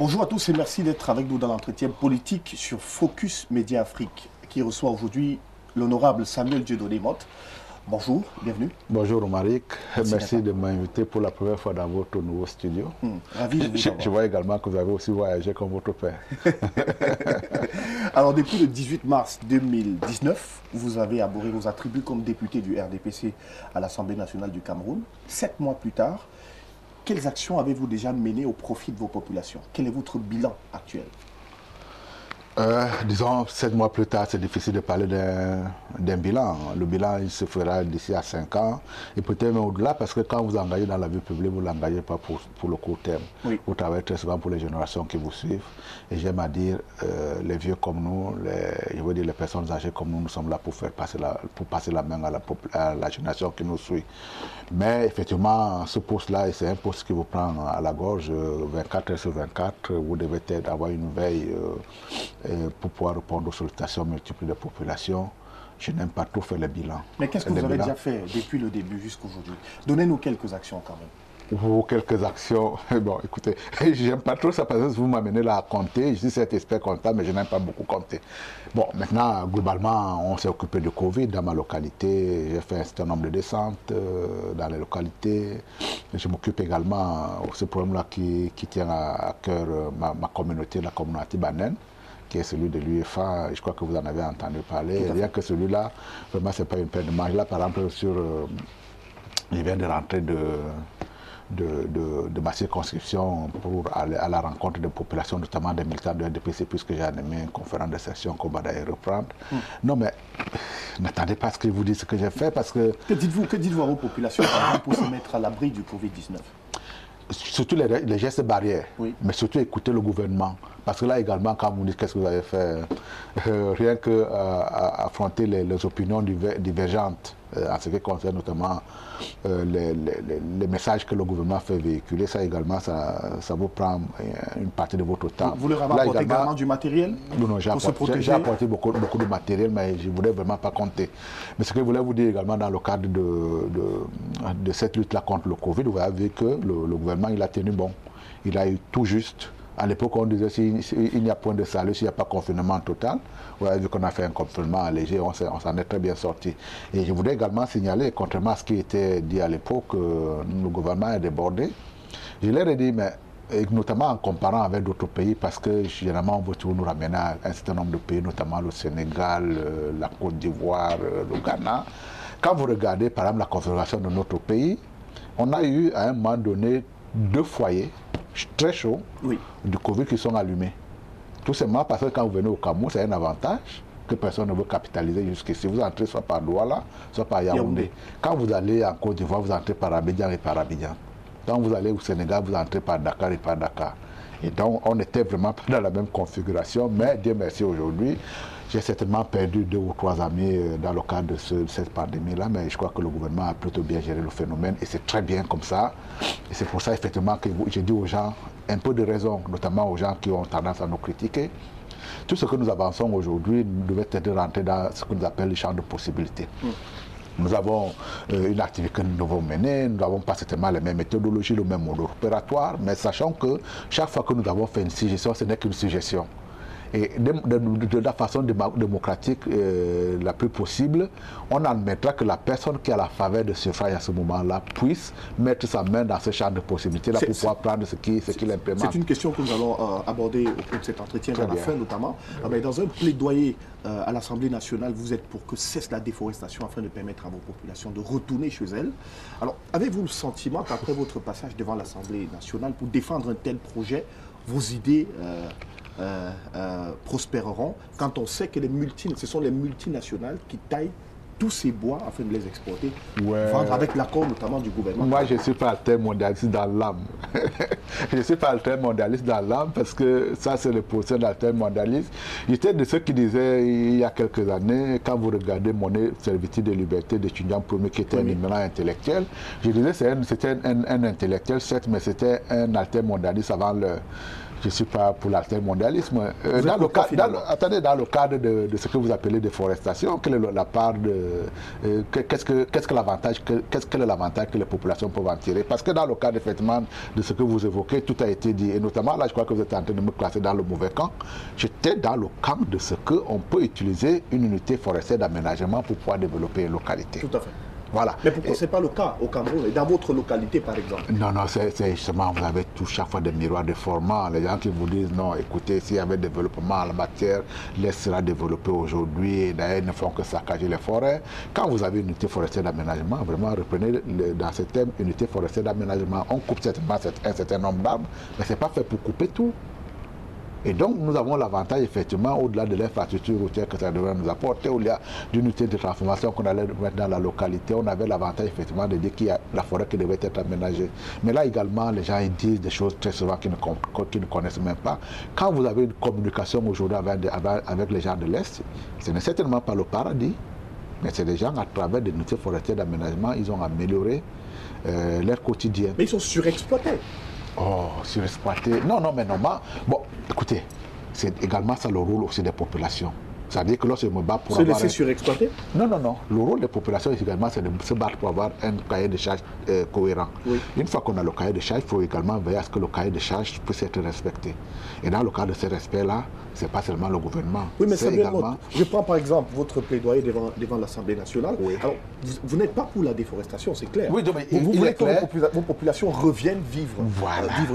Bonjour à tous et merci d'être avec nous dans l'entretien politique sur Focus Média Afrique, qui reçoit aujourd'hui l'honorable Samuel Dieudonné Motte. Bonjour, bienvenue. Bonjour Romaric, merci de m'inviter pour la première fois dans votre nouveau studio. Ravi de vous avoir. Je vois également que vous avez aussi voyagé comme votre père. Alors depuis le 18 mars 2019, vous avez abhorré vos attributs comme député du RDPC à l'Assemblée nationale du Cameroun. 7 mois plus tard, quelles actions avez-vous déjà menées au profit de vos populations? Quel est votre bilan actuel? Disons, 7 mois plus tard, c'est difficile de parler d'un bilan. Le bilan, il se fera d'ici à 5 ans, et peut-être même au-delà, parce que quand vous engagez dans la vie publique, vous ne l'engagez pas pour le court terme. Oui. Vous travaillez très souvent pour les générations qui vous suivent. Et j'aime à dire, les vieux comme nous, je veux dire les personnes âgées comme nous sommes là pour passer la main à la génération qui nous suit. Mais effectivement, ce poste-là, c'est un poste qui vous prend à la gorge 24 heures sur 24. Vous devez avoir une veille pour pouvoir répondre aux sollicitations multiples de population. Je n'aime pas trop faire le bilan. Mais qu'est-ce que vous avez déjà fait depuis le début jusqu'à aujourd'hui? Donnez-nous quelques actions quand même. Ou quelques actions. Bon, écoutez, j'aime pas trop ça parce que vous m'amenez là à compter. Je suis cet expert comptable, mais je n'aime pas beaucoup compter. Bon, maintenant, globalement, on s'est occupé de Covid dans ma localité. J'ai fait un certain nombre de descentes dans les localités. Je m'occupe également de ce problème-là qui tient à cœur ma communauté, la communauté Banen, qui est celui de l'UEFA. Je crois que vous en avez entendu parler. Rien que celui-là, vraiment, ce n'est pas une peine de manche. Là, par exemple, je viens de rentrer de ma circonscription pour aller à la rencontre des populations, notamment des militants de RDPC, puisque j'ai animé une conférence de session qu'on va d'ailleurs reprendre. Non, mais n'attendez pas à ce que je vous dise ce que j'ai fait, parce que... Que dites-vous à vos populations pour se mettre à l'abri du Covid-19? Surtout les gestes barrières, oui. Mais surtout écouter le gouvernement. Parce que là également, quand vous dites qu'est-ce que vous avez fait, rien que affronter les opinions divergentes en ce qui concerne notamment les messages que le gouvernement fait véhiculer, ça également, ça vous prend une partie de votre temps. Vous leur avez apporté également du matériel? Non, j'ai apporté beaucoup de matériel, mais je ne voulais vraiment pas compter. Mais ce que je voulais vous dire également dans le cadre de cette lutte-là contre le Covid, vous avez vu que le gouvernement, il a tenu bon. Il a eu tout juste. À l'époque, on disait s'il n'y a point de salut, s'il n'y a pas confinement total. Vous avez vu qu'on a fait un confinement léger, on s'en est très bien sorti. Et je voudrais également signaler, contrairement à ce qui était dit à l'époque, le gouvernement est débordé. Je leur ai dit, mais notamment en comparant avec d'autres pays, parce que généralement on veut toujours nous ramener à un certain nombre de pays, notamment le Sénégal, la Côte d'Ivoire, le Ghana. Quand vous regardez par exemple la configuration de notre pays, on a eu à un moment donné 2 foyers très chauds du Covid qui sont allumés. Tout simplement parce que quand vous venez au Cameroun, c'est un avantage que personne ne veut capitaliser jusqu'ici. Vous entrez soit par Douala, soit par Yaoundé. Quand vous allez en Côte d'Ivoire, vous entrez par Abidjan et par Abidjan. Quand vous allez au Sénégal, vous entrez par Dakar et par Dakar. Et donc, on n'était vraiment pas dans la même configuration, mais Dieu merci aujourd'hui. J'ai certainement perdu 2 ou 3 amis dans le cadre de cette pandémie-là, mais je crois que le gouvernement a plutôt bien géré le phénomène et c'est très bien comme ça. Et c'est pour ça, effectivement, que j'ai dit aux gens un peu de raison, notamment aux gens qui ont tendance à nous critiquer. Tout ce que nous avançons aujourd'hui devait être rentré dans ce que nous appelons le champ de possibilités. Nous avons une activité que nous devons mener, nous n'avons pas certainement les mêmes méthodologies, le même mode opératoire, mais sachant que chaque fois que nous avons fait une suggestion, ce n'est qu'une suggestion. Et de la façon démocratique la plus possible, on admettra que la personne qui a la faveur de suffrage à ce moment-là puisse mettre sa main dans ce champ de possibilités-là pour pouvoir prendre ce qu'il implémente. C'est une question que nous allons aborder au cours de cet entretien, à la fin notamment. Mais dans un plaidoyer à l'Assemblée nationale, vous êtes pour que cesse la déforestation afin de permettre à vos populations de retourner chez elles. Alors, avez-vous le sentiment qu'après votre passage devant l'Assemblée nationale pour défendre un tel projet, vos idées prospéreront quand on sait que ce sont les multinationales qui taillent tous ces bois afin de les exporter, vendre avec l'accord notamment du gouvernement? Moi, je ne suis pas altermondialiste dans l'âme. Je ne suis pas altermondialiste dans l'âme parce que ça, c'est le procès d'altermondialisme. J'étais de ceux qui disaient il y a quelques années, quand vous regardez mon servitude de liberté d'étudiant premier qui était un éminent intellectuel, je disais c'était un intellectuel, certes, mais c'était un altermondialiste avant l'heure. Je ne suis pas pour l'altermondialisme. Attendez, dans le cadre de ce que vous appelez déforestation, quelle est la part de... Qu'est-ce que l'avantage que les populations peuvent en tirer? Parce que dans le cadre, effectivement, de ce que vous évoquez, tout a été dit. Et notamment, là, je crois que vous êtes en train de me classer dans le mauvais camp. J'étais dans le camp de ce qu'on peut utiliser une unité forestière d'aménagement pour pouvoir développer une localité. Tout à fait. Voilà. Mais pourquoi ce n'est pas le cas au Cameroun et dans votre localité, par exemple? Non, c'est justement, vous avez tout chaque fois des miroirs déformants. Les gens qui vous disent, non, écoutez, s'il y avait développement en la matière, l'Est sera développé aujourd'hui, et d'ailleurs, ils ne font que saccager les forêts. Quand vous avez une unité forestière d'aménagement, vraiment, reprenez dans ce thème, unité forestière d'aménagement, on coupe certainement un certain nombre d'arbres, mais ce n'est pas fait pour couper tout. Et donc, nous avons l'avantage, effectivement, au-delà de l'infrastructure routière que ça devrait nous apporter, au-delà d'une unité de transformation qu'on allait mettre dans la localité, on avait l'avantage, effectivement, de dire qu'il y a la forêt qui devait être aménagée. Mais là, également, les gens ils disent des choses très souvent qu'ils ne connaissent même pas. Quand vous avez une communication aujourd'hui avec les gens de l'Est, ce n'est certainement pas le paradis, mais c'est des gens, à travers des unités forestières d'aménagement, ils ont amélioré leur quotidien. Mais ils sont surexploités. Oh, surexploité. Non, mais normalement. Bon, écoutez, c'est également ça le rôle aussi des populations. C'est-à-dire que lorsque je me bats pour se laisser surexploiter? Non. Le rôle des populations également, c'est de se battre pour avoir un cahier de charges cohérent. Oui. Une fois qu'on a le cahier de charges, il faut également veiller à ce que le cahier de charges puisse être respecté. Et dans le cas de ce respect-là, ce n'est pas seulement le gouvernement. Oui, mais c'est également... Je prends par exemple votre plaidoyer devant l'Assemblée nationale. Oui. Alors, vous n'êtes pas pour la déforestation, c'est clair. Oui, mais vous voulez que vos populations reviennent vivre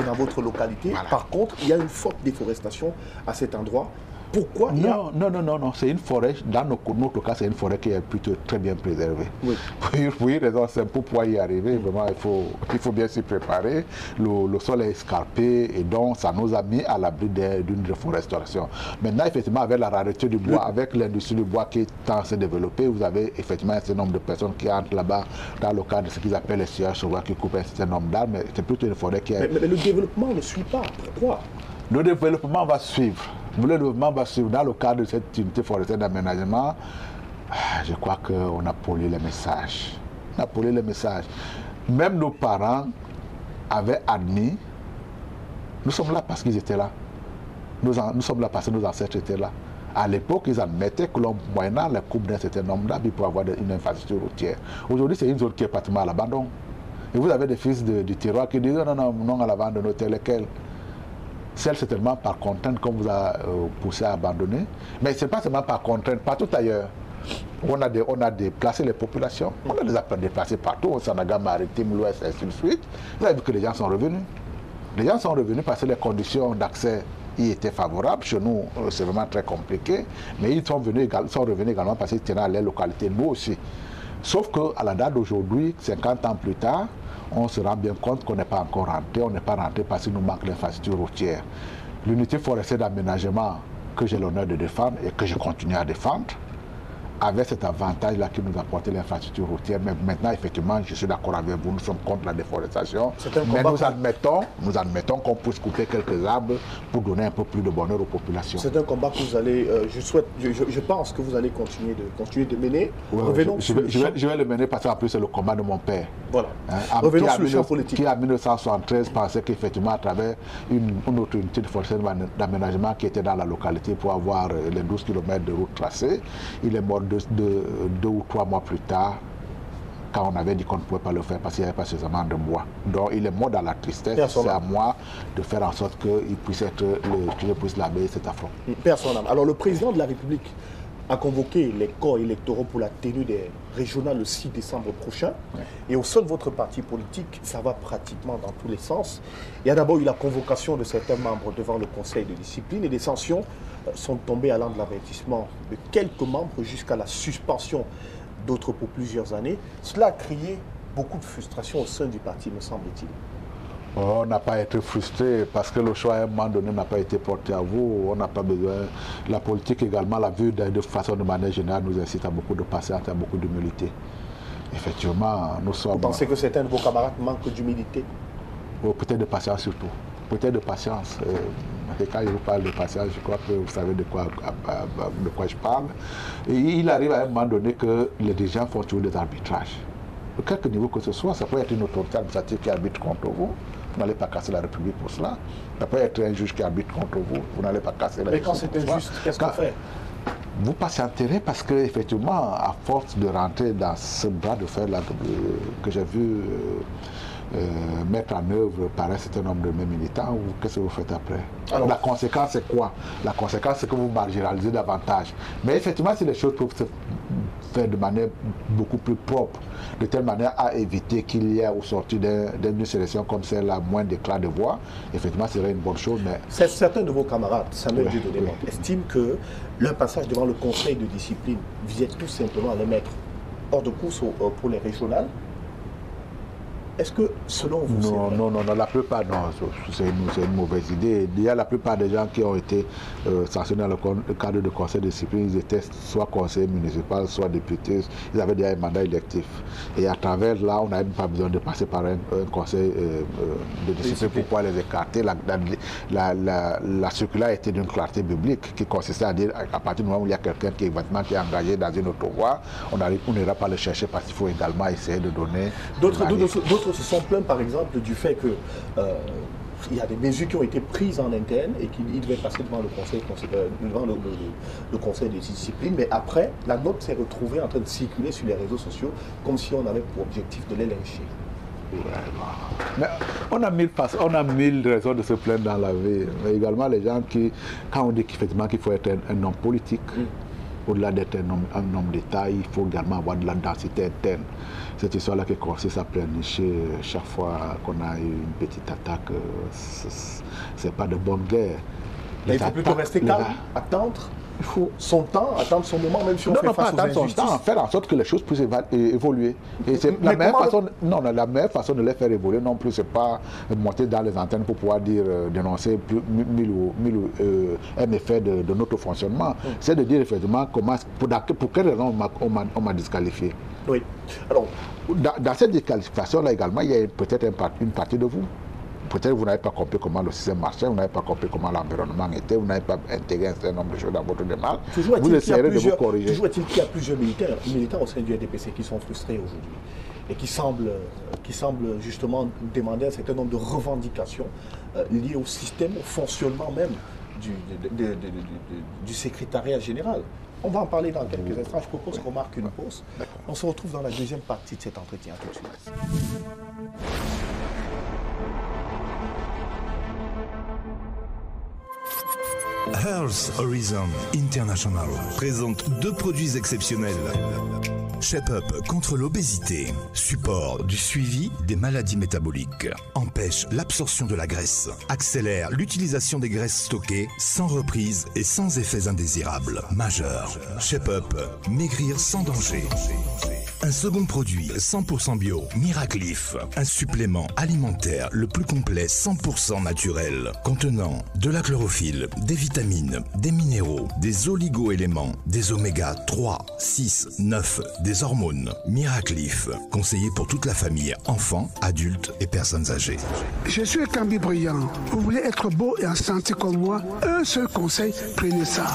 dans votre localité. Voilà. Par contre, il y a une forte déforestation à cet endroit. Pourquoi? Non, c'est une forêt, dans notre cas, c'est une forêt qui est plutôt très bien préservée. Oui. Pour une raison simple, pour pouvoir y arriver, vraiment, il faut bien s'y préparer. Le sol est escarpé et donc ça nous a mis à l'abri d'une déforestation. Maintenant, effectivement, avec la rareté du bois, avec l'industrie du bois qui tend à se développer, vous avez effectivement un certain nombre de personnes qui entrent là-bas dans le cadre de ce qu'ils appellent les sillage sauvages qui coupent un certain nombre d'arbres, mais c'est plutôt une forêt qui est... Mais le développement ne suit pas. Pourquoi? Le développement va suivre. Le développement va suivre. Dans le cadre de cette unité forestière d'aménagement, je crois qu'on a pollué les messages. On a pollué les messages. Même nos parents avaient admis, nous sommes là parce qu'ils étaient là. Nous sommes là parce que nos ancêtres étaient là. À l'époque, ils admettaient que l'on, moyennant la coupe d'un certain nombre d'arbres, pour avoir une infrastructure routière. Aujourd'hui, c'est une zone qui est pratiquement à l'abandon. Et vous avez des fils du terroir qui disent non à l'abandon de tel et quel. Celle, c'est tellement par contrainte qu'on vous a poussé à abandonner. Mais ce n'est pas seulement par contrainte, partout ailleurs. On a déplacé les populations. On a déplacé partout, au Sanaga maritime, l'Ouest, et ainsi de suite. Vous avez vu que les gens sont revenus. Les gens sont revenus parce que les conditions d'accès y étaient favorables. Chez nous, c'est vraiment très compliqué. Mais ils sont revenus également parce qu'ils tenaient à leur localité, nous aussi. Sauf qu'à la date d'aujourd'hui, 50 ans plus tard, on se rend bien compte qu'on n'est pas encore rentré. On n'est pas rentré parce qu'il nous manque l'infrastructure routière. L'unité forestière d'aménagement que j'ai l'honneur de défendre et que je continue à défendre, avait cet avantage-là qui nous apportait l'infrastructure routière. Mais maintenant, effectivement, je suis d'accord avec vous, nous sommes contre la déforestation. Mais nous admettons qu'on puisse couper quelques arbres pour donner un peu plus de bonheur aux populations. C'est un combat que vous allez, je pense que vous allez continuer de mener. Revenons je vais le mener parce qu'en plus, c'est le combat de mon père. Voilà. Revenons sur le champ politique. Qui, en 1973, pensait qu'effectivement, à travers une autre unité de forestière d'aménagement qui était dans la localité pour avoir les 12 km de route tracée, il est mort 2 ou 3 mois plus tard, quand on avait dit qu'on ne pouvait pas le faire parce qu'il n'y avait pas suffisamment de bois. Donc il est mort dans la tristesse. C'est à moi de faire en sorte qu'il puisse être, que je puisse laver cet affront. Père son âme. Alors le président de la République a convoqué les corps électoraux pour la tenue des régionales le 6 décembre prochain. Ouais. Et au sein de votre parti politique, ça va pratiquement dans tous les sens. Il y a d'abord eu la convocation de certains membres devant le Conseil de discipline et des sanctions sont tombées allant de l'avertissement de quelques membres jusqu'à la suspension d'autres pour plusieurs années. Cela a créé beaucoup de frustration au sein du parti, me semble-t-il. On n'a pas été frustré parce que le choix à un moment donné n'a pas été porté à vous. On n'a pas besoin. La politique également, la vue de façon de manière générale nous incite à beaucoup de patience et à beaucoup d'humilité. Effectivement, nous sommes... Vous pensez que certains de vos camarades manquent d'humilité? Peut-être de patience surtout. Peut-être de patience. Et quand je vous parle de patience, je crois que vous savez de quoi je parle. Et il arrive à un moment donné que les dirigeants font toujours des arbitrages. quelque niveau que ce soit, ça peut être une autorité administrative qui arbitre contre vous. Vous n'allez pas casser la République pour cela. Ça peut être un juge qui arbitre contre vous. Vous n'allez pas casser la République. Mais quand c'est injuste, qu'est-ce qu'on fait? Vous patienterez parce qu'effectivement, à force de rentrer dans ce bras de fer là, que j'ai vu mettre en œuvre par un certain nombre de mes militants, qu'est-ce que vous faites après? Alors, la conséquence, c'est quoi? La conséquence, c'est que vous marginalisez davantage. Mais effectivement, si les choses peuvent se faire de manière beaucoup plus propre, de telle manière à éviter qu'il y ait au sortir d'une sélection comme celle-là moins d'éclat de voix, effectivement, ce serait une bonne chose. Mais certains de vos camarades, Samuel Dieudonné, estiment que leur passage devant le conseil de discipline visait tout simplement à les mettre hors de course pour les régionales. Est-ce que, selon vous, non, la plupart, non, c'est une mauvaise idée. Il y a la plupart des gens qui ont été sanctionnés dans le cadre de conseil de discipline, ils étaient soit conseillers municipaux, soit députés, ils avaient déjà un mandat électif. Et à travers là, on n'avait pas besoin de passer par un conseil de discipline pour pouvoir les écarter. La circulaire était d'une clarté biblique qui consistait à dire, à partir du moment où il y a quelqu'un qui est engagé dans une autre voie, on n'ira pas le chercher parce qu'il faut également essayer de donner... D'autres se sont plaints par exemple du fait que il y a des mesures qui ont été prises en interne et qu'ils devaient passer devant le conseil de discipline, mais après, la note s'est retrouvée en train de circuler sur les réseaux sociaux comme si on avait pour objectif de les lyncher. Mais on a mille raisons de se plaindre dans la vie, mais également les gens qui, quand on dit qu'effectivement qu'il faut être un homme politique, au-delà d'être un homme d'État, il faut également avoir de la densité interne. Cette histoire-là qui consiste à pleurnicher chaque fois qu'on a eu une petite attaque, c'est pas de bonne guerre. Mais il faut plutôt rester calme, attendre son temps, attendre son moment, même si on fait face aux injustices. Son temps, faire en sorte que les choses puissent évoluer. Et c'est la meilleure façon, la meilleure façon de les faire évoluer non plus, c'est pas monter dans les antennes pour pouvoir dénoncer mille méfaits de notre fonctionnement. C'est de dire effectivement comment, pour quelle raison on m'a disqualifié. Oui. Alors, dans cette disqualification-là également, il y a peut-être une partie de vous. Peut-être vous n'avez pas compris comment le système marchait, vous n'avez pas compris comment l'environnement était, vous n'avez pas intégré un certain nombre de choses dans votre démarche. Vous essayerez de vous corriger. Toujours est-il qu'il y a plusieurs militants au sein du RDPC qui sont frustrés aujourd'hui et qui semblent justement demander un certain nombre de revendications liées au système, au fonctionnement même du secrétariat général. On va en parler dans quelques instants. Je propose qu'on marque une pause. On se retrouve dans la deuxième partie de cet entretien. Tout de suite. Health Horizon International présente deux produits exceptionnels. Shape Up contre l'obésité, support du suivi des maladies métaboliques, empêche l'absorption de la graisse, accélère l'utilisation des graisses stockées sans reprise et sans effets indésirables majeurs. Shape Up, maigrir sans danger. Un second produit 100% bio, Miracleaf, un supplément alimentaire le plus complet 100% naturel, contenant de la chlorophylle, des vitamines, des minéraux, des oligo-éléments, des oméga 3, 6, 9, des hormones. Miracleaf, conseillé pour toute la famille, enfants, adultes et personnes âgées. Je suis Cambi Brillant. Vous voulez être beau et en santé comme moi? Un seul conseil, prenez ça.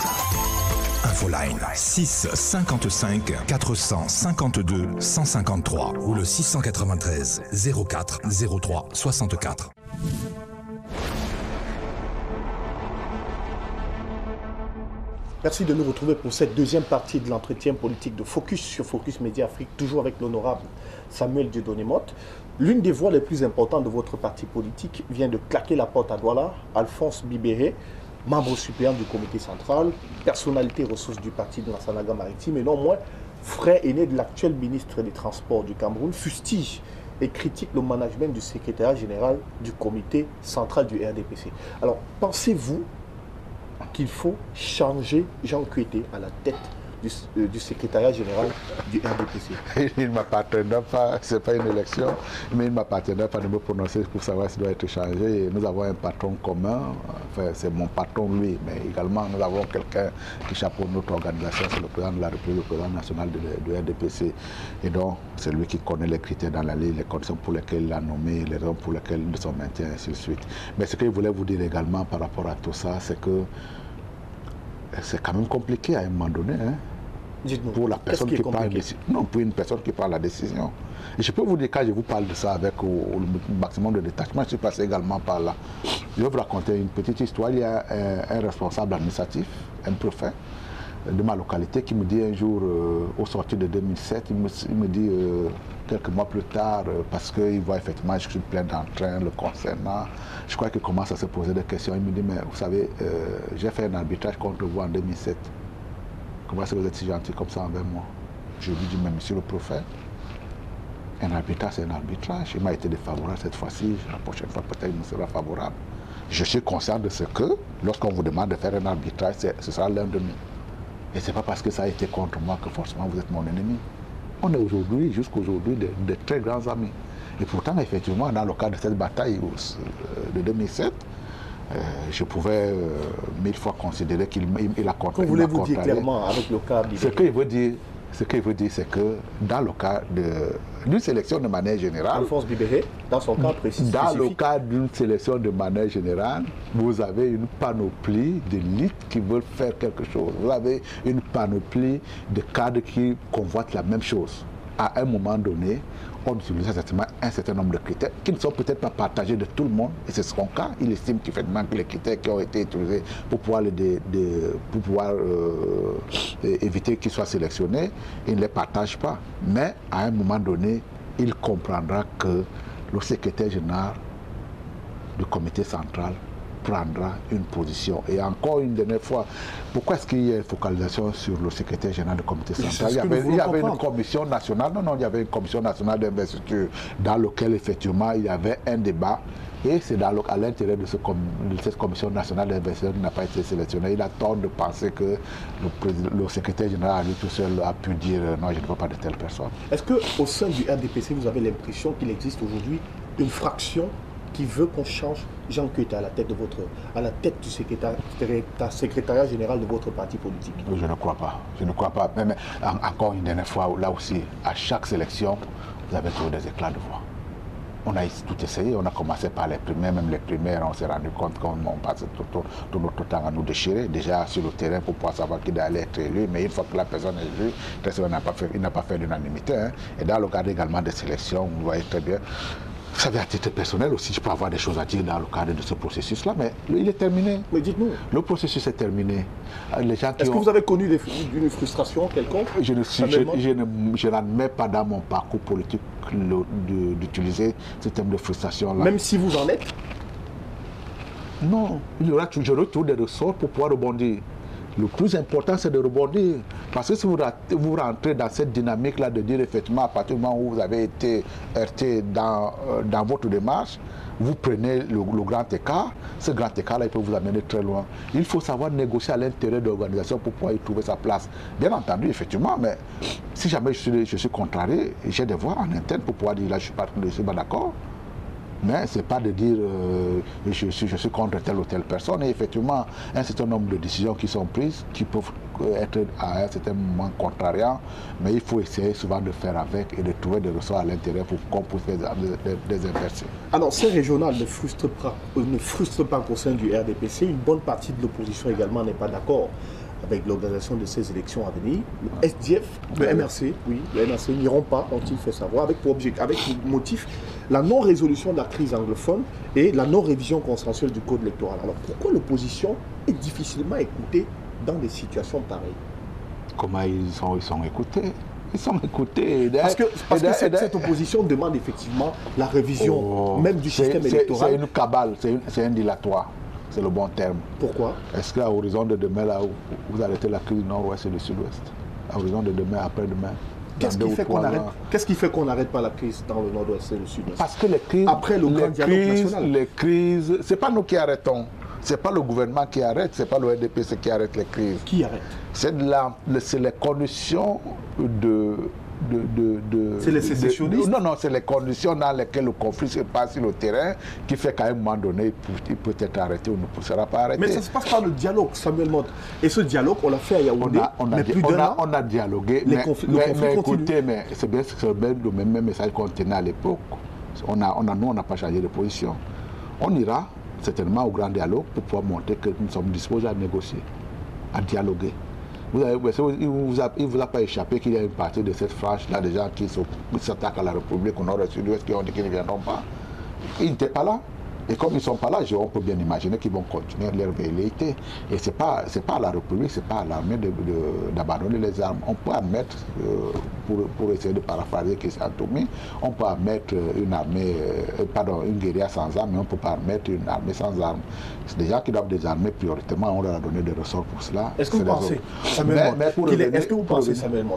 Infoline 6 55 452 153 ou le 693 04 03 64. Merci de nous retrouver pour cette deuxième partie de l'entretien politique de Focus sur Focus Média Afrique, toujours avec l'honorable Samuel Dieudonné Motte. L'une des voix les plus importantes de votre parti politique vient de claquer la porte à Douala. Alphonse Bibéré, membre suppléant du comité central, personnalité ressources du parti de la Sanaga Maritime et non moins frère aîné de l'actuel ministre des Transports du Cameroun, fustige et critique le management du secrétariat général du comité central du RDPC. Alors, pensez-vous qu'il faut changer Jean Kuete à la tête du secrétariat général du RDPC? Il ne m'appartiendra pas, ce n'est pas une élection, mais il ne m'appartiendra pas de me prononcer pour savoir s'il doit être changé. Et nous avons un patron commun, enfin c'est mon patron lui, mais également nous avons quelqu'un qui chapeaute notre organisation, c'est le président de la République, le président national du RDPC. Et donc c'est lui qui connaît les critères dans la ligne, les conditions pour lesquelles il a nommé, les raisons pour lesquelles de son maintien, et ainsi de suite. Mais ce que je voulais vous dire également par rapport à tout ça, c'est que c'est quand même compliqué à un moment donné. Hein. pour la personne qui prend pour une personne qui prend la décision. Et je peux vous dire, quand je vous parle de ça avec le maximum de détachement, je suis passé également par là. Je vais vous raconter une petite histoire. Il y a un responsable administratif, un préfet de ma localité qui me dit un jour, au sortir de 2007, il me dit quelques mois plus tard, parce qu'il voit effectivement que je suis plein d'entrain le concernant, je crois qu'il commence à se poser des questions. Il me dit, mais vous savez, j'ai fait un arbitrage contre vous en 2007. Comment est-ce que vous êtes si gentil comme ça envers moi? Je lui dis, mais monsieur le préfet, un arbitrage, c'est un arbitrage. Il m'a été défavorable cette fois-ci. La prochaine fois, peut-être il me sera favorable. Je suis conscient de ce que, lorsqu'on vous demande de faire un arbitrage, ce sera l'un de nous. Et ce n'est pas parce que ça a été contre moi que forcément vous êtes mon ennemi. On est aujourd'hui, jusqu'aujourd'hui, de très grands amis. Et pourtant, effectivement, dans le cadre de cette bataille de 2007, je pouvais 1000 fois considérer qu'il a contre. Vous voulez-vous dire clairement avec le cas Ce qu'il veut dire, c'est que dans le cas d'une sélection de manière générale, Alphonse Bibéré, dans son cas précis, dans le cas d'une sélection de manière générale, vous avez une panoplie d'élites qui veulent faire quelque chose. Vous avez une panoplie de cadres qui convoitent la même chose. À un moment donné, on utilise certainement un certain nombre de critères qui ne sont peut-être pas partagés de tout le monde, et c'est son cas. Il estime qu'effectivement que les critères qui ont été utilisés pour pouvoir, éviter qu'ils soient sélectionnés, il ne les partage pas. Mais à un moment donné, il comprendra que le secrétaire général du comité central prendra une position. Et encore une dernière fois, pourquoi est-ce qu'il y a une focalisation sur le secrétaire général du comité central? Il y avait une commission nationale, il y avait une commission nationale d'investiture dans laquelle effectivement il y avait un débat, et c'est à l'intérieur de cette commission nationale d'investiture qui n'a pas été sélectionnée. Il a tort de penser que le secrétaire général lui tout seul a pu dire non, je ne veux pas de telle personne. Est-ce qu'au sein du RDPC, vous avez l'impression qu'il existe aujourd'hui une fraction qui veut qu'on change Jean Keita à la tête du secrétariat général de votre parti politique? Je ne crois pas. Je ne crois pas. Mais encore une dernière fois, là aussi, à chaque sélection, vous avez trouvé des éclats de voix. On a tout essayé, on a commencé par les primaires, même les primaires, on s'est rendu compte qu'on passe tout notre temps à nous déchirer, déjà sur le terrain pour pouvoir savoir qui allait être élu, mais une fois que la personne est élue, il n'a pas fait l'unanimité. Hein. Et dans le cadre également des sélections, vous voyez très bien. Vous savez, à titre personnel aussi, je peux avoir des choses à dire dans le cadre de ce processus-là, mais il est terminé. Mais dites-nous. Le processus est terminé. Est-ce que vous avez connu une frustration quelconque? Je n'admets pas dans mon parcours politique d'utiliser ce terme de frustration-là. Même si vous en êtes? Non, j'aurai toujours des ressorts pour pouvoir rebondir. Le plus important, c'est de rebondir. Parce que si vous rentrez dans cette dynamique-là de dire effectivement, à partir du moment où vous avez été heurté dans votre démarche, vous prenez le grand écart. Ce grand écart-là, il peut vous amener très loin. Il faut savoir négocier à l'intérieur de l'organisation pour pouvoir y trouver sa place. Bien entendu, effectivement, mais si jamais je suis contrarié, j'ai des voix en interne pour pouvoir dire là, je ne suis pas d'accord. Mais ce n'est pas de dire je suis contre telle ou telle personne. Et effectivement, un certain nombre de décisions qui sont prises, qui peuvent être à un certain moment contrariants, mais il faut essayer souvent de faire avec et de trouver des ressorts à l'intérieur pour qu'on puisse faire des inversions. Alors, ces régionales ne frustrent pas qu'au sein du RDPC. Une bonne partie de l'opposition également n'est pas d'accord avec l'organisation de ces élections à venir. Le SDF, le MRC n'iront pas, ont-ils fait savoir, avec pour motif la non-résolution de la crise anglophone et la non-révision consensuelle du code électoral. Alors pourquoi l'opposition est difficilement écoutée dans des situations pareilles? Comment ils sont écoutés? Ils sont écoutés. Parce que cette opposition demande effectivement la révision même du système électoral. C'est une cabale, c'est un dilatoire. C'est le bon terme. Pourquoi? Est-ce qu'à l'horizon de demain, là, vous arrêtez la crise du nord-ouest et du sud-ouest? À l'horizon de demain, après-demain. Qu'est-ce qui fait qu'on n'arrête pas la crise dans le nord-ouest et le sud-ouest? Parce que les crises, après le grand dialogue national. Les crises, ce n'est pas nous qui arrêtons. Ce n'est pas le gouvernement qui arrête, ce n'est pas le RDPC qui arrête les crises. Qui arrête? C'est les conditions c'est les sécessionnistes? Non, c'est les conditions dans lesquelles le conflit se passe sur le terrain qui fait qu'à un moment donné, il peut être arrêté ou ne sera pas arrêté. Mais ça se passe par le dialogue, Samuel Mott. Et ce dialogue, on l'a fait à Yaoundé, on a dialogué, mais écoutez, mais c'est bien le même message qu'on tenait à l'époque. Nous, on n'a pas changé de position. On ira certainement au grand dialogue pour pouvoir montrer que nous sommes disposés à négocier, à dialoguer. il ne vous a pas échappé qu'il y a une partie de cette frange-là, des gens qui s'attaquent à la République au nord et au sud-ouest, qui ont dit qu'ils ne viendront pas. Ils n'étaient pas là. Et comme ils ne sont pas là, on peut bien imaginer qu'ils vont continuer leur velléité. Et ce n'est pas à la République, ce n'est pas à l'armée d'abandonner les armes. On peut admettre, pour essayer de paraphraser Christian Toumi, on peut admettre une guérilla sans armes, mais on ne peut pas admettre une armée sans armes. C'est des gens qui doivent désarmer prioritairement, on leur a donné des ressorts pour cela. Est-ce que vous pensez, Samuel Mott,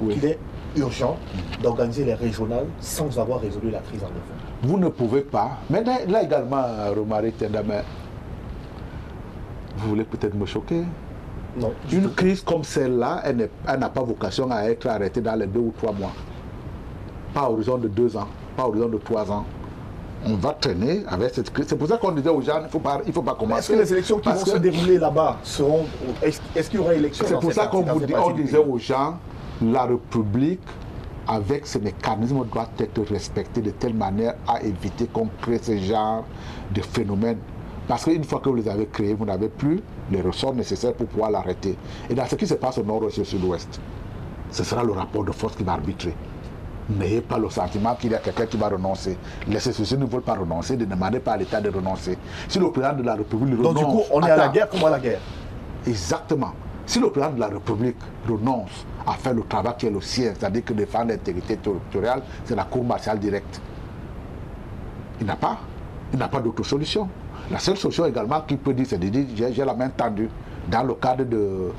qu'il est urgent d'organiser les régionales sans avoir résolu la crise anglophone? Vous ne pouvez pas. Mais là également, Romaric Tendamé, vous voulez peut-être me choquer? Non. Une crise comme celle-là, elle n'a pas vocation à être arrêtée dans les 2 ou 3 mois. Pas à horizon de 2 ans, pas à horizon de 3 ans. On va traîner avec cette crise. C'est pour ça qu'on disait aux gens, il ne faut pas commencer. Est-ce que les élections qui vont se dérouler là-bas seront... Est-ce qu'il y aura élection? C'est pour ça qu'on disait aux gens, la République, avec ce mécanisme, doit être respecté de telle manière à éviter qu'on crée ce genre de phénomène. Parce qu'une fois que vous les avez créés, vous n'avez plus les ressorts nécessaires pour pouvoir l'arrêter. Et dans ce qui se passe au nord-ouest et au sud-ouest, ce sera le rapport de force qui va arbitrer. N'ayez pas le sentiment qu'il y a quelqu'un qui va renoncer. Les sociétés ne veulent pas renoncer, ne demandez pas à l'État de renoncer. Si le président de la République renonce... Donc du coup, on est à la guerre comme à la guerre. Exactement. Si le président de la République renonce à faire le travail qui est le sien, c'est-à-dire que défendre l'intégrité territoriale, c'est la cour martiale directe. Il n'a pas d'autre solution. La seule solution également qu'il peut dire, c'est de dire j'ai la main tendue. Dans le cadre de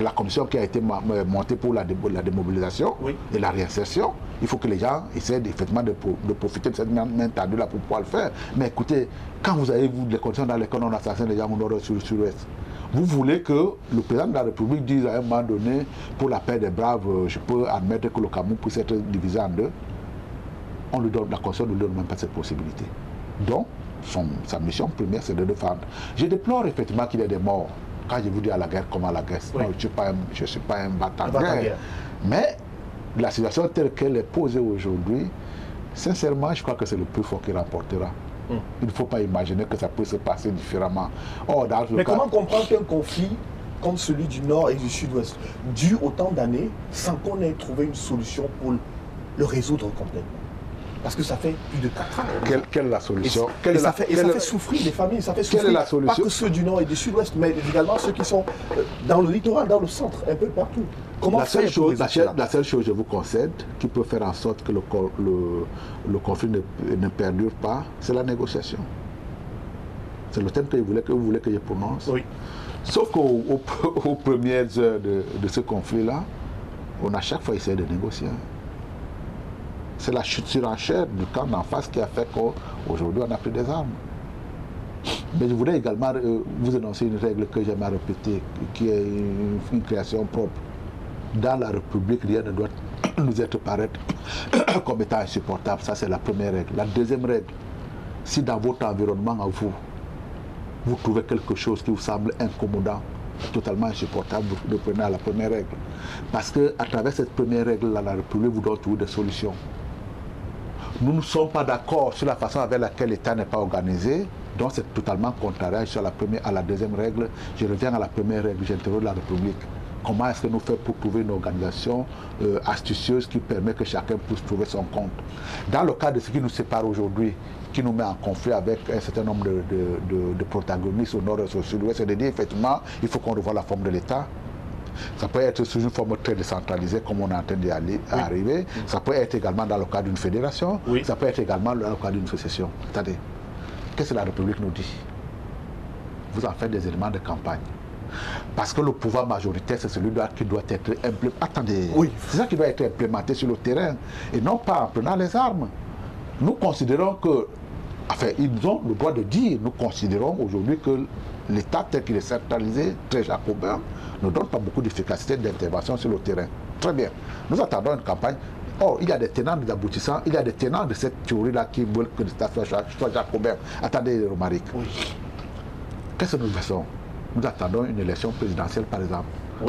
la commission qui a été montée pour la démobilisation et la réinsertion, il faut que les gens essaient effectivement de profiter de cette main tendue-là pour pouvoir le faire. Mais écoutez, quand vous avez les conditions dans lesquelles on assassine les gens au nord sur le sud-ouest, vous voulez que le président de la République dise à un moment donné, pour la paix des braves, je peux admettre que le Cameroun puisse être divisé en 2. On lui donne, la Constitution ne lui donne même pas cette possibilité. Donc, sa mission première, c'est de défendre. Je déplore effectivement qu'il y ait des morts. Quand je vous dis à la guerre, comme à la guerre, non, je ne suis pas un battant-guerre. Mais la situation telle qu'elle est posée aujourd'hui, sincèrement, je crois que c'est le plus fort qui remportera. Il ne faut pas imaginer que ça peut se passer différemment. Mais comment comprendre qu'un conflit comme celui du Nord et du Sud-Ouest dure autant d'années sans qu'on ait trouvé une solution pour le résoudre complètement? Parce que ça fait plus de 4 ans. Quelle est la solution? Ça fait souffrir les familles, ça fait souffrir pas que ceux du Nord et du Sud-Ouest, mais également ceux qui sont dans le littoral, dans le centre, un peu partout. Comment la seule chose, je vous concède, qui peut faire en sorte que le conflit ne perdure pas, c'est la négociation. C'est le thème que vous voulez que je prononce. Oui. Sauf qu'aux premières heures de ce conflit-là, on a chaque fois essayé de négocier. C'est la surenchère du camp d'en face qui a fait qu'aujourd'hui on a pris des armes. Mais je voudrais également vous énoncer une règle que j'aime à répéter, qui est une création propre. Dans la République, rien ne doit nous être paraître comme étant insupportable. Ça, c'est la première règle. La deuxième règle, si dans votre environnement à vous trouvez quelque chose qui vous semble incommodant, totalement insupportable, vous le prenez à la première règle. Parce qu'à travers cette première règle, la République vous doit trouver des solutions. Nous ne sommes pas d'accord sur la façon avec laquelle l'État n'est pas organisé, donc c'est totalement contraire à la deuxième règle. Je reviens à la première règle, j'interroge la République. Comment est-ce que nous faisons pour trouver une organisation astucieuse qui permet que chacun puisse trouver son compte? Dans le cas de ce qui nous sépare aujourd'hui, qui nous met en conflit avec un certain nombre de protagonistes au nord et au sud-ouest, c'est de dire effectivement, il faut qu'on revoie la forme de l'État. Ça peut être sous une forme très décentralisée comme on est en train d'y arriver. Ça peut être également dans le cadre d'une fédération. Ça peut être également dans le cadre d'une association. Attendez, qu'est-ce que la République nous dit? Vous en faites des éléments de campagne. Parce que le pouvoir majoritaire, c'est celui qui doit être implémenté. Attendez, c'est ça qui doit être implémenté sur le terrain et non pas en prenant les armes. Nous considérons que, enfin, ils ont le droit de dire, nous considérons aujourd'hui que l'État tel qu'il est centralisé, très jacobin, ne donne pas beaucoup d'efficacité d'intervention sur le terrain. Très bien. Nous attendons une campagne. Or, il y a des tenants, des aboutissants, il y a des tenants de cette théorie-là qui veulent que l'État soit jacobin. Attendez, Romaric. Qu'est-ce que nous faisons? Nous attendons une élection présidentielle, par exemple.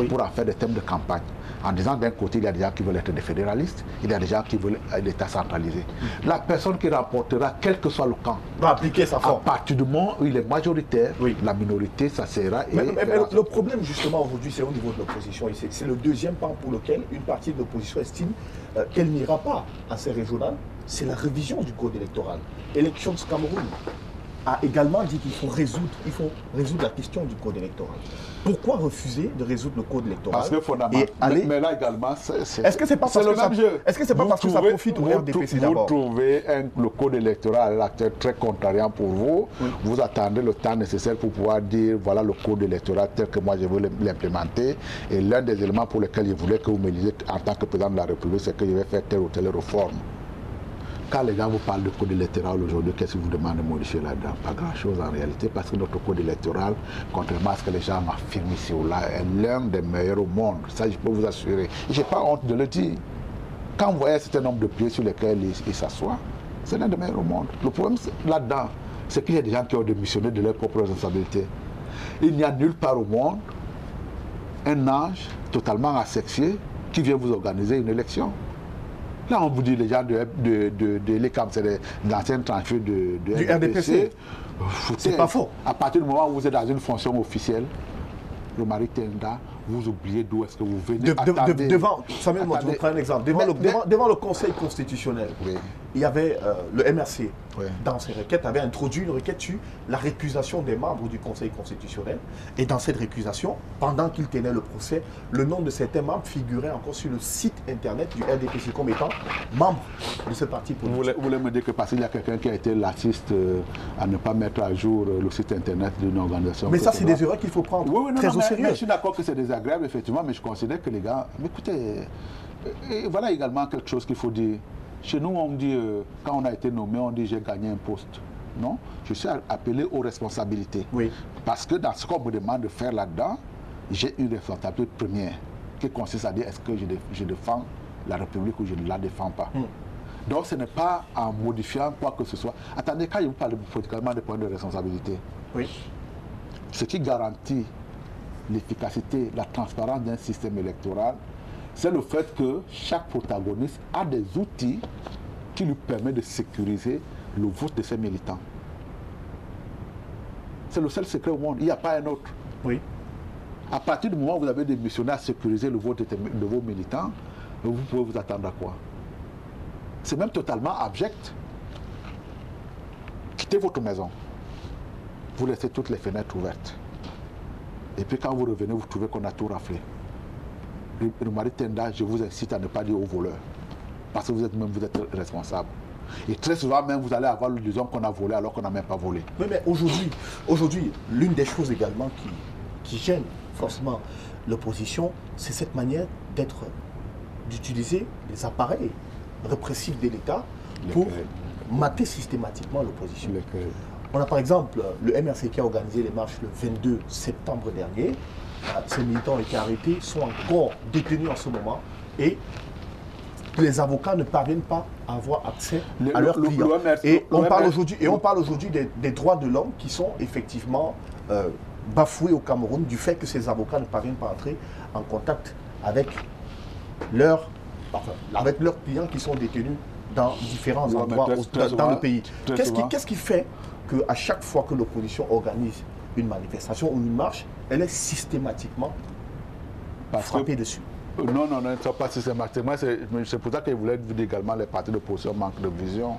pour en faire des thèmes de campagne. En disant d'un côté, il y a des gens qui veulent être des fédéralistes, il y a des gens qui veulent l'État centralisé. La personne qui remportera, quel que soit le camp, va appliquer sa forme. À partir du moment où il est majoritaire, la minorité, ça sera... Mais le problème justement aujourd'hui, c'est au niveau de l'opposition. C'est le deuxième pan pour lequel une partie de l'opposition estime qu'elle n'ira pas à ces régionales. C'est la révision du code électoral. Élections Cameroun a également dit qu'il faut résoudre la question du code électoral. Pourquoi refuser de résoudre le code électoral? Parce que fondamentalement, mais là également, est-ce que c'est pas parce que ça, est-ce que c'est pas parce que ça profite au RDPC d'abord? Vous trouvez le code électoral acteur très contrariant pour vous. Vous attendez le temps nécessaire pour pouvoir dire voilà le code électoral tel que moi je veux l'implémenter. Et l'un des éléments pour lesquels je voulais que vous me disiez en tant que président de la République, c'est que je vais faire telle ou telle réforme. Quand les gens vous parlent de code électoral aujourd'hui, qu'est-ce qu'ils vous demandent de modifier là-dedans? Pas grand-chose en réalité, parce que notre code électoral, contrairement à ce que les gens m'affirment ici ou là, est l'un des meilleurs au monde. Ça, je peux vous assurer. Je n'ai pas honte de le dire. Quand vous voyez un certain nombre de pieds sur lesquels ils s'assoient, c'est l'un des meilleurs au monde. Le problème là-dedans, c'est qu'il y a des gens qui ont démissionné de leurs propres responsabilités. Il n'y a nulle part au monde un ange totalement asexué qui vient vous organiser une élection. Là, on vous dit, les gens de l'ECAM, c'est d'anciennes tranchées du RDPC. C'est pas faux. À partir du moment où vous êtes dans une fonction officielle, Romaric Tenda, vous oubliez d'où est-ce que vous venez. Devant, Samuel, je vous prends un exemple. Devant le Conseil constitutionnel, il y avait le MRC, dans ses requêtes, avait introduit une requête sur la récusation des membres du Conseil constitutionnel. Et dans cette récusation, pendant qu'il tenait le procès, le nom de certains membres figurait encore sur le site internet du RDPC comme étant membre de ce parti politique. Vous voulez me dire que parce qu'il y a quelqu'un qui a été laxiste à ne pas mettre à jour le site internet d'une organisation. Mais ça, c'est des erreurs qu'il faut prendre très au sérieux. Mais je suis d'accord que c'est désagréable, effectivement, mais je considère que les gars... Mais écoutez, et voilà également quelque chose qu'il faut dire. Chez nous, on dit, quand on a été nommé, on dit j'ai gagné un poste. Non, je suis appelé aux responsabilités. Oui. Parce que dans ce qu'on me demande de faire là-dedans, j'ai une responsabilité première qui consiste à dire est-ce que je défends la République ou je ne la défends pas. Donc ce n'est pas en modifiant quoi que ce soit. Attendez, quand je vous parle politiquement des points de responsabilité, ce qui garantit l'efficacité, la transparence d'un système électoral, c'est le fait que chaque protagoniste a des outils qui lui permettent de sécuriser le vote de ses militants. C'est le seul secret au monde. Il n'y a pas un autre. Oui. À partir du moment où vous avez démissionné à sécuriser le vote de vos militants, vous pouvez vous attendre à quoi? C'est même totalement abject. Quittez votre maison. Vous laissez toutes les fenêtres ouvertes. Et puis quand vous revenez, vous trouvez qu'on a tout raflé. Romaric Tenda, je vous incite à ne pas dire aux voleurs. Parce que vous êtes responsable. Et très souvent même, vous allez avoir l'illusion qu'on a volé alors qu'on n'a même pas volé. Mais aujourd'hui, l'une des choses également qui gêne forcément l'opposition, c'est cette manière d'utiliser les appareils répressifs de l'État pour mater systématiquement l'opposition. On a par exemple le MRC qui a organisé les marches le 22 septembre dernier. Ces militants ont été arrêtés, sont encore détenus en ce moment et les avocats ne parviennent pas à avoir accès à leurs clients. Et on parle aujourd'hui des droits de l'homme qui sont effectivement bafoués au Cameroun du fait que ces avocats ne parviennent pas à entrer en contact avec leurs clients qui sont détenus dans différents endroits dans le pays. Qu'est-ce qui fait qu'à chaque fois que l'opposition organise une manifestation ou une marche, elle est systématiquement frappée dessus? Non, ne sont pas systématiquement. C'est pour ça que je voulais vous dire également les partis d'opposition manquent de vision.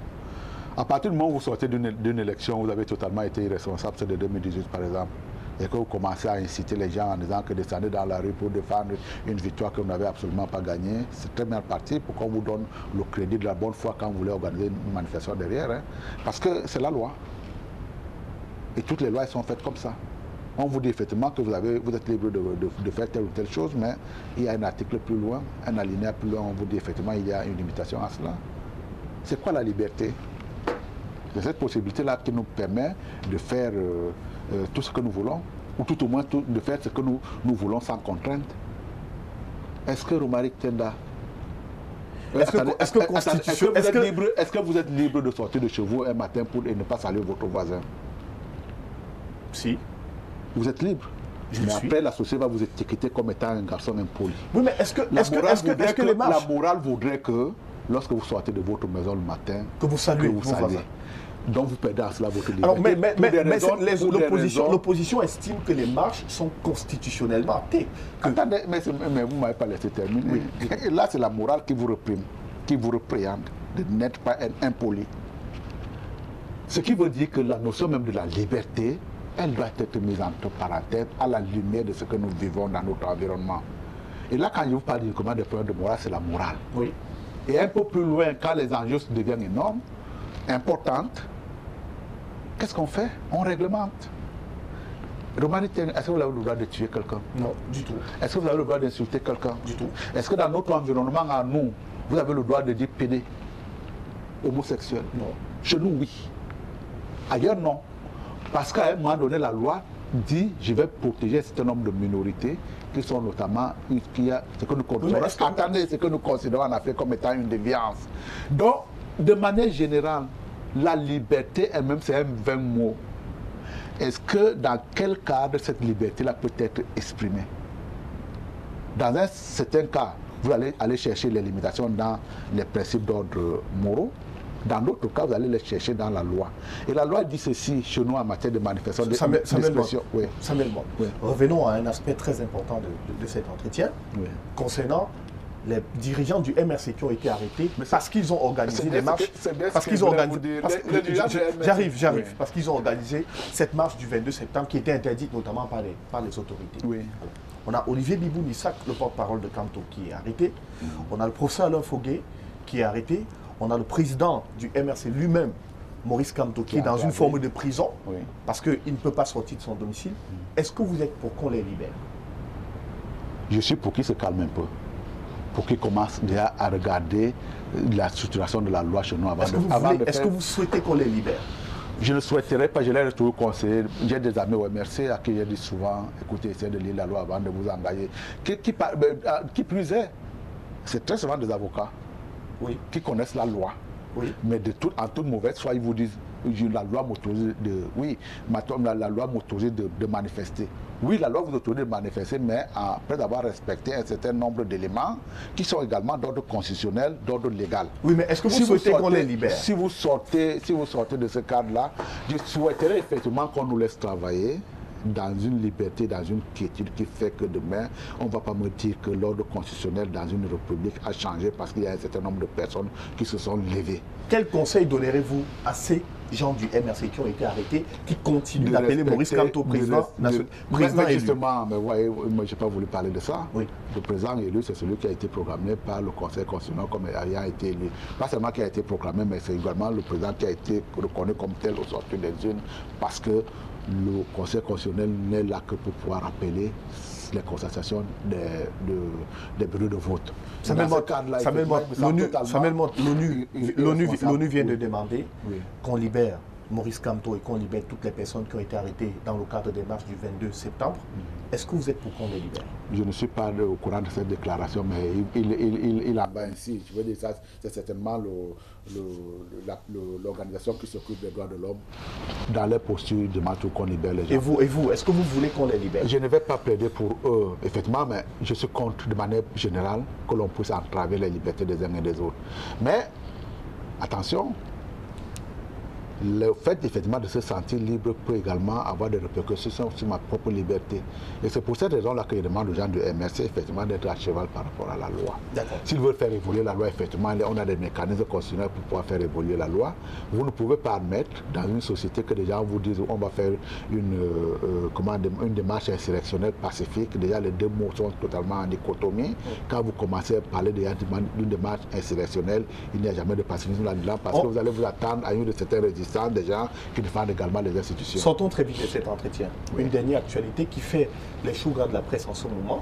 À partir du moment où vous sortez d'une élection, vous avez totalement été irresponsable, c'est de 2018 par exemple, et que vous commencez à inciter les gens en disant que descendez dans la rue pour défendre une victoire que vous n'avez absolument pas gagnée, c'est très bien parti pour qu'on vous donne le crédit de la bonne foi quand vous voulez organiser une manifestation derrière. Hein, parce que c'est la loi. Et toutes les lois elles sont faites comme ça. On vous dit effectivement que vous êtes libre de faire telle ou telle chose, mais il y a un article plus loin, un alinéa plus loin, on vous dit effectivement il y a une limitation à cela. C'est quoi la liberté? C'est cette possibilité-là qui nous permet de faire tout ce que nous voulons, ou tout au moins de faire ce que nous voulons sans contrainte. Est-ce que Romaric Tenda, est-ce que vous êtes libre de sortir de chez vous un matin et ne pas saluer votre voisin? Si. Vous êtes libre. Mais après, la société va vous étiqueter comme étant un garçon impoli. Oui, mais est-ce que les marches... La morale voudrait que, lorsque vous sortez de votre maison le matin, que vous saluez. Donc vous perdez à cela votre liberté. Alors, l'opposition estime que les marches sont constitutionnellement actées. Attendez, mais vous ne m'avez pas laissé terminer. Oui. Et là, c'est la morale qui vous reprime, qui vous repréhende de n'être pas impoli. Ce qui veut dire que la notion même de la liberté, elle doit être mise entre parenthèses à la lumière de ce que nous vivons dans notre environnement. Et là, quand je vous parle uniquement des problèmes de morale, c'est la morale. Oui. Et un peu plus loin, quand les enjeux deviennent énormes, importantes, qu'est-ce qu'on fait? On réglemente. Romani, est-ce que vous avez le droit de tuer quelqu'un? Non, du tout. Est-ce que vous avez le droit d'insulter quelqu'un? Du tout. Est-ce que dans notre environnement, à nous, vous avez le droit de dire pédé, homosexuel? Non. Chez nous, oui. Ailleurs, non. Parce qu'à un moment donné, la loi dit je vais protéger un certain nombre de minorités qui sont notamment ce que nous considérons, ce que nous considérons en Afrique comme étant une déviance. Donc, de manière générale, la liberté elle-même, c'est un vain mot. Est-ce que dans quel cadre cette liberté-là peut être exprimée? Dans un certain cas, vous allez aller chercher les limitations dans les principes d'ordre moraux. Dans d'autres cas, vous allez les chercher dans la loi. Et la loi dit ceci chez nous en matière de manifestation d'expression. Samuel, revenons à un aspect très important de cet entretien concernant les dirigeants du MRC qui ont été arrêtés parce qu'ils ont organisé des marches. Parce qu'ils ont organisé. J'arrive. Parce qu'ils ont organisé cette marche du 22 septembre qui était interdite notamment par les autorités. Oui. On a Olivier Bibou-Nissak, le porte-parole de Kamto, qui est arrêté. On a le professeur Alain Foguet qui est arrêté. On a le président du MRC lui-même, Maurice Kamto, qui est dans une forme de prison parce qu'il ne peut pas sortir de son domicile. Est-ce que vous êtes pour qu'on les libère? Je suis pour qu'ils se calment un peu. Pour qu'ils commencent déjà à regarder la structuration de la loi chez nous avant Est-ce que vous souhaitez qu'on les libère? Je ne souhaiterais pas, je l'ai toujours conseillé. J'ai des amis au MRC à qui j'ai dit souvent, écoutez, essayez de lire la loi avant de vous engager. Qui plus est, c'est très souvent des avocats qui connaissent la loi. Mais en toute mauvaise foi, ils vous disent la loi m'autorise la loi m'autorise de manifester. Oui, la loi vous autorise de manifester, mais après avoir respecté un certain nombre d'éléments qui sont également d'ordre constitutionnel, d'ordre légal. Oui, mais est-ce que vous souhaitez qu'on les libère? Si vous sortez de ce cadre-là, je souhaiterais effectivement qu'on nous laisse travailler dans une liberté, dans une quiétude qui fait que demain, on ne va pas me dire que l'ordre constitutionnel dans une république a changé parce qu'il y a un certain nombre de personnes qui se sont levées. Quel conseil donnerez-vous à gens du MRC qui ont été arrêtés, qui continuent d'appeler Maurice Kamto président justement, mais voyez, moi je n'ai pas voulu parler de ça. Le président élu, c'est celui qui a été programmé par le Conseil constitutionnel comme ayant été élu. Pas seulement qui a été proclamé, mais c'est également le président qui a été reconnu comme tel au sortir des urnes parce que le Conseil constitutionnel n'est là que pour pouvoir appeler les constatations des bureaux de vote. L'ONU vient de demander qu'on libère Maurice Kamto et qu'on libère toutes les personnes qui ont été arrêtées dans le cadre des marches du 22 septembre. Est-ce que vous êtes pour qu'on les libère? Je ne suis pas au courant de cette déclaration, mais il en va ainsi. Je veux dire, ça, c'est certainement l'organisation qui s'occupe des droits de l'homme dans les postures de demande qu'on libère les gens. Et vous, est-ce que vous voulez qu'on les libère? Je ne vais pas plaider pour eux, effectivement, mais je suis contre de manière générale que l'on puisse entraver les libertés des uns et des autres. Mais, attention, le fait effectivement de se sentir libre peut également avoir des répercussions sur ma propre liberté. Et c'est pour cette raison-là que je demande aux gens du MRC effectivement d'être à cheval par rapport à la loi. S'ils veulent faire évoluer la loi, effectivement, on a des mécanismes constitutionnels pour pouvoir faire évoluer la loi. Vous ne pouvez pas admettre dans une société que des gens vous disent on va faire une démarche insurrectionnelle pacifique. Déjà, les deux mots sont totalement en dichotomie. Quand vous commencez à parler d'une démarche insurrectionnelle, il n'y a jamais de pacifisme là-dedans parce que vous allez vous attendre à une de certaines résistances des gens qui défendent également les institutions. Sortons très vite de cet entretien. Une dernière actualité qui fait les choux gras de la presse en ce moment.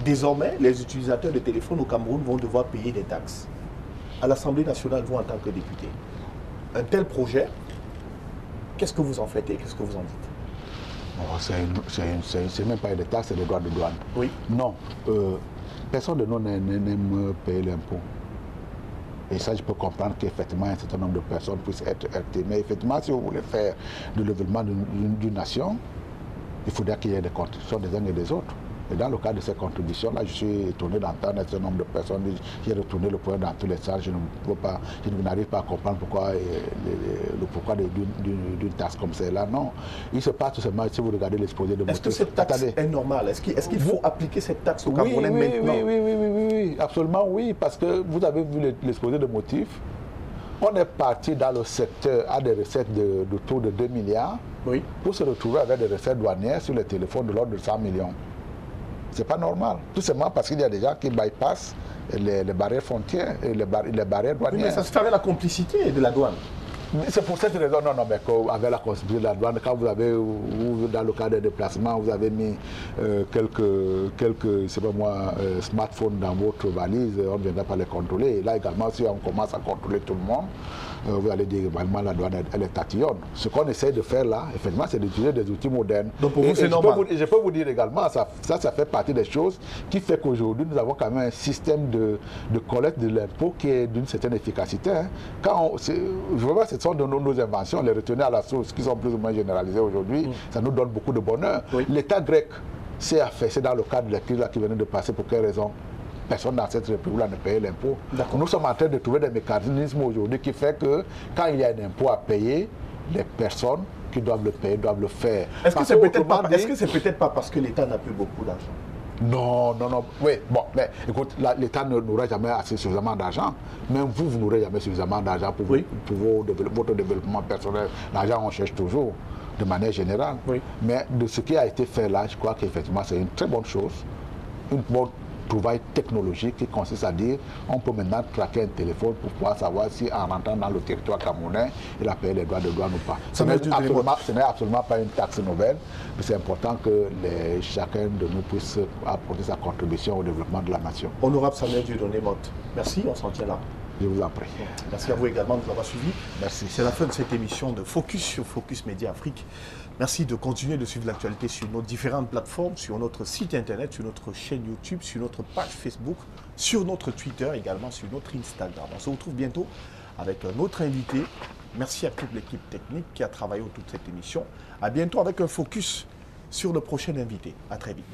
Désormais, les utilisateurs de téléphone au Cameroun vont devoir payer des taxes. À l'Assemblée nationale, vous en tant que député, un tel projet, qu'est-ce que vous en faites et qu'est-ce que vous en dites? C'est même pas des taxes, c'est des droits de douane. Oui. Non, personne de nous n'aime payer l'impôt. Et ça, je peux comprendre qu'effectivement, un certain nombre de personnes puissent être heurtées. Mais effectivement, si vous voulez faire le développement d'une nation, il faudrait qu'il y ait des contributions des uns et des autres. Et dans le cadre de ces contributions-là, je suis étonné d'entendre un certain nombre de personnes dire j'ai retourné le problème dans tous les sens, je n'arrive pas à comprendre pourquoi le pourquoi d'une taxe comme celle-là. Non, il se passe tout simplement, si vous regardez l'exposé de motifs. Est-ce que cette taxe est normale? Est-ce qu'il faut appliquer cette taxe au Camerounais maintenant? Oui, absolument oui, parce que vous avez vu l'exposé de motifs. On est parti dans le secteur à des recettes autour de 2 milliards pour se retrouver avec des recettes douanières sur les téléphones de l'ordre de 100 millions. C'est pas normal. Tout simplement parce qu'il y a des gens qui bypassent les barrières frontières et les barrières douanières. Mais ça se fait avec la complicité de la douane. C'est pour cette raison, non, mais avec la complicité de la douane, quand vous avez, dans le cas des déplacements, vous avez mis quelques smartphones dans votre valise, on ne viendra pas les contrôler. Et là également, si on commence à contrôler tout le monde, vous allez dire que la douane, elle est tatillonne. Ce qu'on essaie de faire là, effectivement, c'est d'utiliser des outils modernes. Donc pour vous, c'est normal. Je peux vous dire également, ça fait partie des choses qui fait qu'aujourd'hui, nous avons quand même un système de collecte de l'impôt qui est d'une certaine efficacité. Hein. Vraiment, ce sont de nos inventions, les retenues à la source, qui sont plus ou moins généralisées aujourd'hui. Ça nous donne beaucoup de bonheur. L'État grec s'est affaissé dans le cadre de la crise qui venait de passer. Pour quelle raison? Personne dans cette république-là ne payait l'impôt. Nous sommes en train de trouver des mécanismes aujourd'hui qui font que quand il y a un impôt à payer, les personnes qui doivent le payer doivent le faire. Est-ce que c'est peut-être pas parce que l'État n'a plus beaucoup d'argent? Non. Oui, bon, mais écoute, l'État n'aura jamais assez suffisamment d'argent. Même vous n'aurez jamais suffisamment d'argent pour votre développement personnel. L'argent, on cherche toujours, de manière générale. Mais de ce qui a été fait là, je crois qu'effectivement, c'est une très bonne chose. Une bonne trouvaille technologique qui consiste à dire on peut maintenant traquer un téléphone pour pouvoir savoir si en rentrant dans le territoire camerounais, il a payé les droits de douane ou pas. Ce n'est absolument pas une taxe nouvelle, mais c'est important que chacun de nous puisse apporter sa contribution au développement de la nation. Honorable Samuel Dieudonné Motte, merci, on s'en tient là. Je vous en prie. Merci à vous également de nous avoir suivis. Merci. C'est la fin de cette émission de Focus sur Focus Média Afrique. Merci de continuer de suivre l'actualité sur nos différentes plateformes, sur notre site internet, sur notre chaîne YouTube, sur notre page Facebook, sur notre Twitter, également sur notre Instagram. On se retrouve bientôt avec un autre invité. Merci à toute l'équipe technique qui a travaillé autour de cette émission. À bientôt avec un focus sur le prochain invité. À très vite.